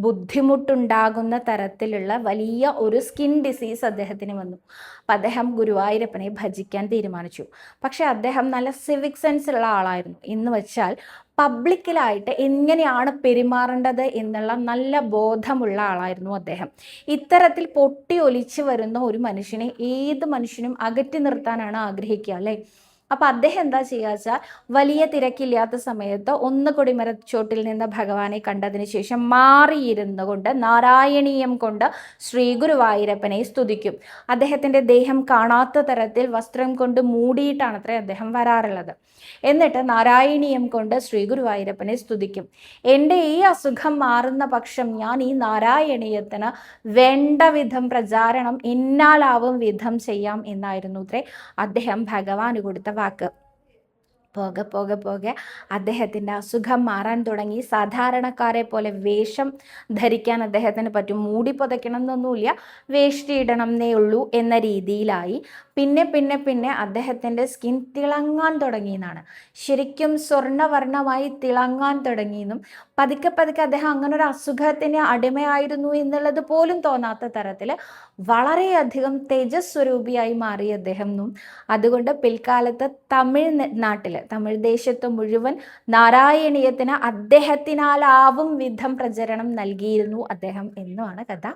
ബുദ്ധിമുട്ടുണ്ടാകുന്ന തരത്തിലുള്ള വലിയ ഒരു സ്കിൻ ഡിസീസ് അദ്ദേഹത്തിന് വന്നു. അപ്പം അദ്ദേഹം ഗുരുവായൂരപ്പനെ ഭജിക്കാൻ തീരുമാനിച്ചു. പക്ഷെ അദ്ദേഹം നല്ല സിവിക് സെൻസ് ഉള്ള ആളായിരുന്നു. എന്ന് വെച്ചാൽ പബ്ലിക്കിലായിട്ട് എങ്ങനെയാണ് പെരുമാറേണ്ടത് എന്നുള്ള നല്ല ബോധമുള്ള ആളായിരുന്നു അദ്ദേഹം. ഇത്തരത്തിൽ പൊട്ടി ഒലിച്ച് വരുന്ന ഒരു മനുഷ്യനെ ഏത് മനുഷ്യനും അകറ്റി നിർത്താനാണ് ആഗ്രഹിക്കുക അല്ലേ. അപ്പം അദ്ദേഹം എന്താ ചെയ്യുക വെച്ചാൽ, വലിയ തിരക്കില്ലാത്ത സമയത്ത് ഒന്ന് കൊടിമരച്ചോട്ടിൽ നിന്ന് ഭഗവാനെ കണ്ടതിന് ശേഷം മാറിയിരുന്നു കൊണ്ട് നാരായണീയം കൊണ്ട് ശ്രീ ഗുരുവായൂരപ്പനെ സ്തുതിക്കും. അദ്ദേഹത്തിൻ്റെ ദേഹം കാണാത്ത തരത്തിൽ വസ്ത്രം കൊണ്ട് മൂടിയിട്ടാണത്രേ അദ്ദേഹം വരാറുള്ളത്. എന്നിട്ട് നാരായണീയം കൊണ്ട് ശ്രീ ഗുരുവായൂരപ്പനെ സ്തുതിക്കും. എൻ്റെ ഈ അസുഖം മാറുന്ന പക്ഷം ഞാൻ ഈ നാരായണീയത്തിന് വേണ്ട വിധം പ്രചാരണം എന്നാലാവും വിധം ചെയ്യാം എന്നായിരുന്നു അത്രേ അദ്ദേഹം ഭഗവാന് കൊടുത്ത വാക്ക്. പോകെ പോകെ പോകെ അദ്ദേഹത്തിൻ്റെ അസുഖം മാറാൻ തുടങ്ങി. സാധാരണക്കാരെ പോലെ വേഷം ധരിക്കാൻ അദ്ദേഹത്തിന് പറ്റും. മൂടി പുതയ്ക്കണം എന്നൊന്നുമില്ല, വേഷ്ടി ഇടണം എന്നേ ഉള്ളൂ എന്ന രീതിയിലായി. പിന്നെ പിന്നെ പിന്നെ അദ്ദേഹത്തിൻ്റെ സ്കിൻ തിളങ്ങാൻ തുടങ്ങിയെന്നാണ്. ശരിക്കും സ്വർണ്ണവർണ്ണമായി തിളങ്ങാൻ തുടങ്ങിയെന്നും പതുക്കെ പതുക്കെ അദ്ദേഹം അങ്ങനെ ഒരു അസുഖത്തിന് അടിമയായിരുന്നു എന്നുള്ളത് പോലും തോന്നാത്ത തരത്തിൽ വളരെയധികം തേജസ്വരൂപിയായി മാറി അദ്ദേഹം എന്നും അതുകൊണ്ട് പിൽക്കാലത്ത് തമിഴ് ദേശത്ത് മുഴുവൻ നാരായണീയത്തിന് അദ്ദേഹത്തിനാലാവും വിധം പ്രചരണം നൽകിയിരുന്നു അദ്ദേഹം എന്നുമാണ് കഥ.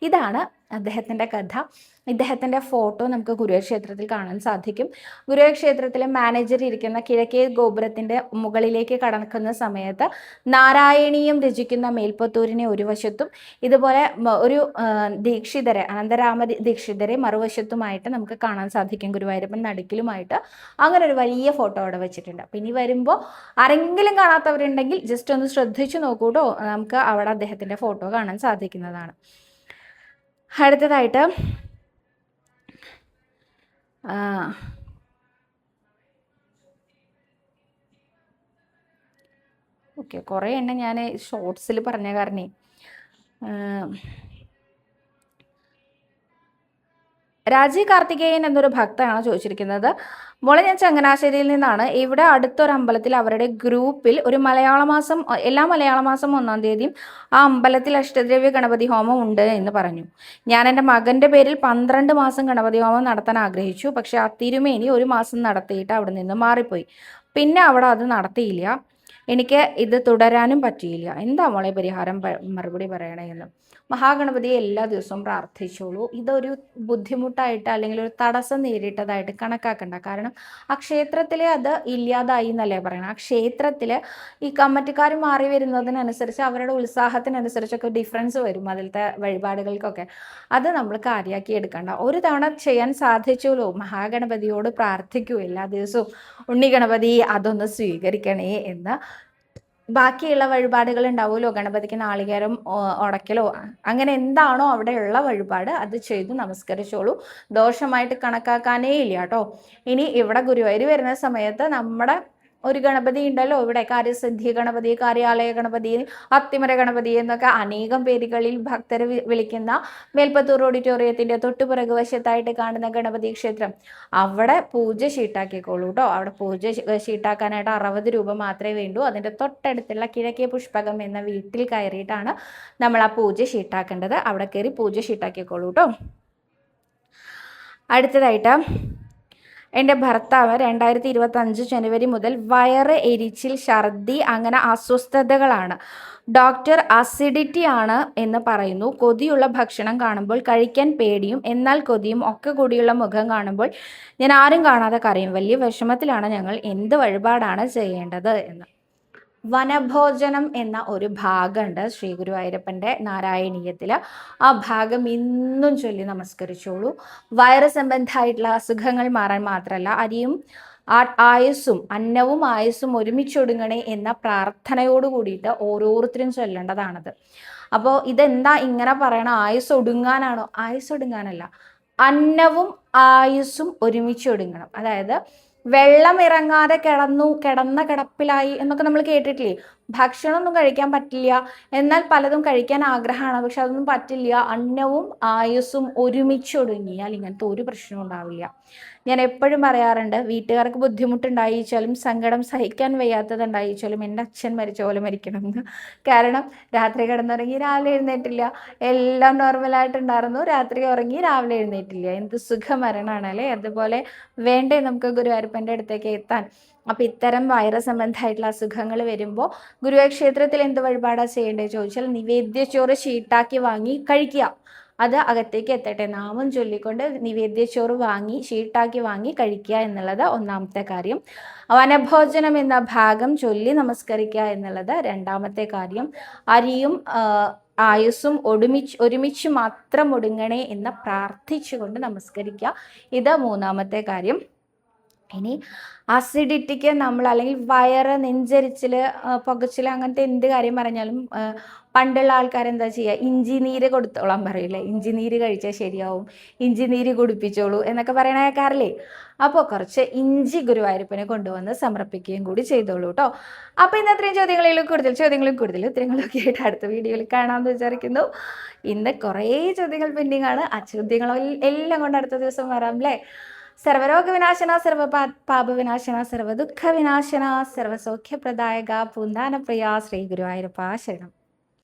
ഇതാണ് അദ്ദേഹത്തിൻ്റെ കഥ. ഇദ്ദേഹത്തിൻ്റെ ഫോട്ടോ നമുക്ക് ഗുരുവായൂർ ക്ഷേത്രത്തിൽ കാണാൻ സാധിക്കും. ഗുരുവായൂർ ക്ഷേത്രത്തിലെ മാനേജർ ഇരിക്കുന്ന കിഴക്കേ ഗോപുരത്തിൻ്റെ മുകളിലേക്ക് കടക്കുന്ന സമയത്ത് നാരായണീയം രചിക്കുന്ന മേൽപ്പത്തൂരിനെ ഒരു വശത്തും ഇതുപോലെ ഒരു ദീക്ഷിതരെ അനന്തരാമ ദീക്ഷിതരെ മറുവശത്തുമായിട്ട് നമുക്ക് കാണാൻ സാധിക്കും. ഗുരുവായൂരപ്പൻ നടുക്കിലുമായിട്ട് അങ്ങനെ ഒരു വലിയ ഫോട്ടോ അവിടെ വെച്ചിട്ടുണ്ട്. അപ്പം ഇനി വരുമ്പോൾ ആരെങ്കിലും കാണാത്തവരുണ്ടെങ്കിൽ ജസ്റ്റ് ഒന്ന് ശ്രദ്ധിച്ചു നോക്കൂട്ടോ, നമുക്ക് അവിടെ അദ്ദേഹത്തിൻ്റെ ഫോട്ടോ കാണാൻ സാധിക്കുന്നതാണ്. അടുത്തതായിട്ട് ഓക്കെ, കുറേ എണ്ണം ഞാൻ ഷോർട്സിൽ പറഞ്ഞ കാരണേ രാജി കാർത്തികേയൻ എന്നൊരു ഭക്തനാണ് ചോദിച്ചിരിക്കുന്നത്. മോളെ, ഞാൻ ചങ്ങനാശ്ശേരിയിൽ നിന്നാണ്. ഇവിടെ അടുത്തൊരു അമ്പലത്തിൽ അവരുടെ ഗ്രൂപ്പിൽ ഒരു എല്ലാ മലയാള മാസം 1-ാം തീയതിയും ആ അമ്പലത്തിൽ അഷ്ടദ്രവ്യ ഗണപതി ഹോമം ഉണ്ട് എന്ന് പറഞ്ഞു. ഞാൻ എൻ്റെ മകൻ്റെ പേരിൽ 12 മാസം ഗണപതി ഹോമം നടത്താൻ ആഗ്രഹിച്ചു. പക്ഷെ ആ തിരുമേനി 1 മാസം നടത്തിയിട്ട് അവിടെ നിന്ന് മാറിപ്പോയി. പിന്നെ അവിടെ അത് നടത്തിയില്ല. എനിക്ക് ഇത് തുടരാനും പറ്റിയില്ല. എന്താ മോളെ പരിഹാരം, മറുപടി പറയണേ എന്ന്. മഹാഗണപതിയെ എല്ലാ ദിവസവും പ്രാർത്ഥിച്ചോളൂ. ഇതൊരു ബുദ്ധിമുട്ടായിട്ട് അല്ലെങ്കിൽ ഒരു തടസ്സം നേരിട്ടതായിട്ട് കണക്കാക്കണ്ട. കാരണം ആ ക്ഷേത്രത്തിൽ അത് ഇല്ലാതായി എന്നല്ലേ പറയണം. ആ ക്ഷേത്രത്തിൽ ഈ കമ്മിറ്റിക്കാർ മാറി വരുന്നതിനനുസരിച്ച് അവരുടെ ഉത്സാഹത്തിനനുസരിച്ചൊക്കെ ഡിഫറൻസ് വരും അതിലത്തെ വഴിപാടുകൾക്കൊക്കെ. അത് നമ്മൾ കാര്യമാക്കി എടുക്കണ്ട. ഒരു തവണ ചെയ്യാൻ സാധിച്ചോളൂ. മഹാഗണപതിയോട് പ്രാർത്ഥിക്കൂ എല്ലാ ദിവസവും, ഉണ്ണി ഗണപതി അതൊന്ന് സ്വീകരിക്കണേ എന്ന്. ബാക്കിയുള്ള വഴിപാടുകൾ ഉണ്ടാവുമല്ലോ, ഗണപതിക്ക് നാളികേരം ഉടക്കലോ അങ്ങനെ എന്താണോ അവിടെയുള്ള വഴിപാട് അത് ചെയ്തു നമസ്കരിച്ചോളൂ. ദോഷമായിട്ട് കണക്കാക്കാനേ ഇല്ല കേട്ടോ. ഇനി ഇവിടെ ഗുരുവായൂർ വരുന്ന സമയത്ത് നമ്മുടെ ഒരു ഗണപതി ഉണ്ടല്ലോ ഇവിടെ, കാര്യസിദ്ധി ഗണപതി, കാര്യാലയ ഗണപതി, അത്തിമര ഗണപതി എന്നൊക്കെ അനേകം പേരുകളിൽ ഭക്തർ വിളിക്കുന്ന മേൽപ്പത്തൂർ ഓഡിറ്റോറിയത്തിൻ്റെ തൊട്ടുപിറകു വശത്തായിട്ട് കാണുന്ന ഗണപതി ക്ഷേത്രം, അവിടെ പൂജ ഷീട്ടാക്കിക്കോളൂ കേട്ടോ. അവിടെ പൂജ ഷീട്ടാക്കാനായിട്ട് 60 രൂപ മാത്രമേ വേണ്ടൂ. അതിൻ്റെ തൊട്ടടുത്തുള്ള കിഴക്കേ പുഷ്പകം എന്ന വീട്ടിൽ കയറിയിട്ടാണ് നമ്മൾ ആ പൂജ ഷീട്ടാക്കേണ്ടത്. അവിടെ കയറി പൂജ ഷീട്ടാക്കിക്കോളൂ കേട്ടോ. അടുത്തതായിട്ട് എൻ്റെ ഭർത്താവ് 2025 ജനുവരി മുതൽ വയറ് എരിച്ചിൽ, ഛർദി അങ്ങനെ അസ്വസ്ഥതകളാണ്. ഡോക്ടർ അസിഡിറ്റി ആണ് എന്ന് പറയുന്നു. കൊതിയുള്ള ഭക്ഷണം കാണുമ്പോൾ കഴിക്കാൻ പേടിയും എന്നാൽ കൊതിയും ഒക്കെ കൂടിയുള്ള മുഖം കാണുമ്പോൾ ഞാൻ ആരും കാണാതെ കരയും. വലിയ വിഷമത്തിലാണ് ഞങ്ങൾ. എന്ത് വഴിപാടാണ് ചെയ്യേണ്ടത് എന്ന്. വനഭോജനം എന്ന ഒരു ഭാഗമുണ്ട് ശ്രീ ഗുരുവായൂരപ്പൻ്റെ നാരായണീയത്തിൽ. ആ ഭാഗം ഇന്നും ചൊല്ലി നമസ്കരിച്ചോളൂ. വയറ് സംബന്ധമായിട്ടുള്ള അസുഖങ്ങൾ മാറാൻ മാത്രമല്ല, അന്നവും ആയുസ്സും ഒരുമിച്ചൊടുങ്ങണേ എന്ന പ്രാർത്ഥനയോട് കൂടിയിട്ട് ഓരോരുത്തരും ചൊല്ലേണ്ടതാണത്. അപ്പോൾ ഇതെന്താ ഇങ്ങനെ പറയണം, ആയുസ് ഒടുങ്ങാനാണോ? ആയുസ് ഒടുങ്ങാനല്ല, അന്നവും ആയുസ്സും ഒരുമിച്ചൊടുങ്ങണം. അതായത് വെള്ളം ഇറങ്ങാതെ കിടന്ന കിടപ്പിലായി എന്നൊക്കെ നമ്മൾ കേട്ടിട്ടില്ലേ. ഭക്ഷണമൊന്നും കഴിക്കാൻ പറ്റില്ല, എന്നാൽ പലതും കഴിക്കാൻ ആഗ്രഹമാണ്, പക്ഷെ അതൊന്നും പറ്റില്ല. അന്നവും ആയുസ്സും ഒരുമിച്ചൊടുങ്ങിയാൽ ഇങ്ങനത്തെ ഒരു പ്രശ്നവും ഉണ്ടാവില്ല. ഞാൻ എപ്പോഴും പറയാറുണ്ട്, വീട്ടുകാർക്ക് ബുദ്ധിമുട്ടുണ്ടായിച്ചാലും സങ്കടം സഹിക്കാൻ വയ്യാത്തതുണ്ടായിച്ചാലും എൻ്റെ അച്ഛൻ മരിച്ച പോലെ മരിക്കണം എന്ന്. കാരണം രാത്രി കിടന്നുറങ്ങി രാവിലെ എഴുന്നേറ്റില്ല, എല്ലാം നോർമലായിട്ടുണ്ടായിരുന്നു. രാത്രി ഉറങ്ങി രാവിലെ എഴുന്നേറ്റില്ല. എന്ത് സുഖമരണമാണ് അല്ലേ. അതുപോലെ വേണ്ടേ നമുക്ക് ഗുരുവായൂരപ്പൻ്റെ അടുത്തേക്ക് എത്താൻ. അപ്പം ഇത്തരം വൈറസ് സംബന്ധമായിട്ടുള്ള അസുഖങ്ങൾ വരുമ്പോൾ ഗുരുവായൂർ ക്ഷേത്രത്തിൽ എന്ത് വഴിപാടാണ് ചെയ്യേണ്ടത് ചോദിച്ചാൽ, നിവേദ്യച്ചോറ് ഷീട്ടാക്കി വാങ്ങി കഴിക്കുക. അത് അകത്തേക്ക് എത്തട്ടെ, നാമം ചൊല്ലിക്കൊണ്ട് നിവേദ്യച്ചോറ് ഷീട്ടാക്കി വാങ്ങി കഴിക്കുക എന്നുള്ളത് ഒന്നാമത്തെ കാര്യം. വനഭോജനം എന്ന ഭാഗം ചൊല്ലി നമസ്കരിക്കുക എന്നുള്ളത് രണ്ടാമത്തെ കാര്യം. അരിയും ആയുസ്സും ഒരുമിച്ച് മാത്രം ഒടുങ്ങണേ എന്ന് പ്രാർത്ഥിച്ചുകൊണ്ട് നമസ്കരിക്കുക. ഇത് മൂന്നാമത്തെ കാര്യം. ഇനി അസിഡിറ്റിക്ക് നമ്മൾ അല്ലെങ്കിൽ വയറ്, നെഞ്ചരിച്ചിൽ, പുകച്ചിൽ അങ്ങനത്തെ എന്ത് കാര്യം പറഞ്ഞാലും പണ്ടുള്ള ആൾക്കാർ എന്താ ചെയ്യുക, ഇഞ്ചി നീര് കൊടുത്തോളാൻ പറയില്ലേ. ഇഞ്ചി നീര് കഴിച്ചാൽ ശരിയാവും, ഇഞ്ചി നീര് കുടിപ്പിച്ചോളൂ എന്നൊക്കെ പറയണ കേൾക്കാറില്ലേ. അപ്പോൾ കുറച്ച് ഇഞ്ചി ഗുരുവായൂരപ്പനെ കൊണ്ടുവന്ന് സമർപ്പിക്കുകയും കൂടി ചെയ്തോളൂ കേട്ടോ. അപ്പോൾ ഇന്ന് അത്രയും ചോദ്യങ്ങളും കൂടുതൽ ഉത്തരങ്ങളൊക്കെ ആയിട്ട് അടുത്ത വീഡിയോയിൽ കാണാമെന്ന് വിചാരിക്കുന്നു. ഇന്ന് കുറേ ചോദ്യങ്ങൾ പെൻഡിങ് ആണ്. ആ ചോദ്യങ്ങളെല്ലാം കൊണ്ട് അടുത്ത ദിവസം വരാം അല്ലേ. സർവരോഗവിനാശന പാപവിനാശന സർവദുഃഖവിനാശന സർവസൗഖ്യപ്രദായക പൂന്താനപ്രിയ ശ്രീ ഗുരുവായൂരപ്പ ശരണം.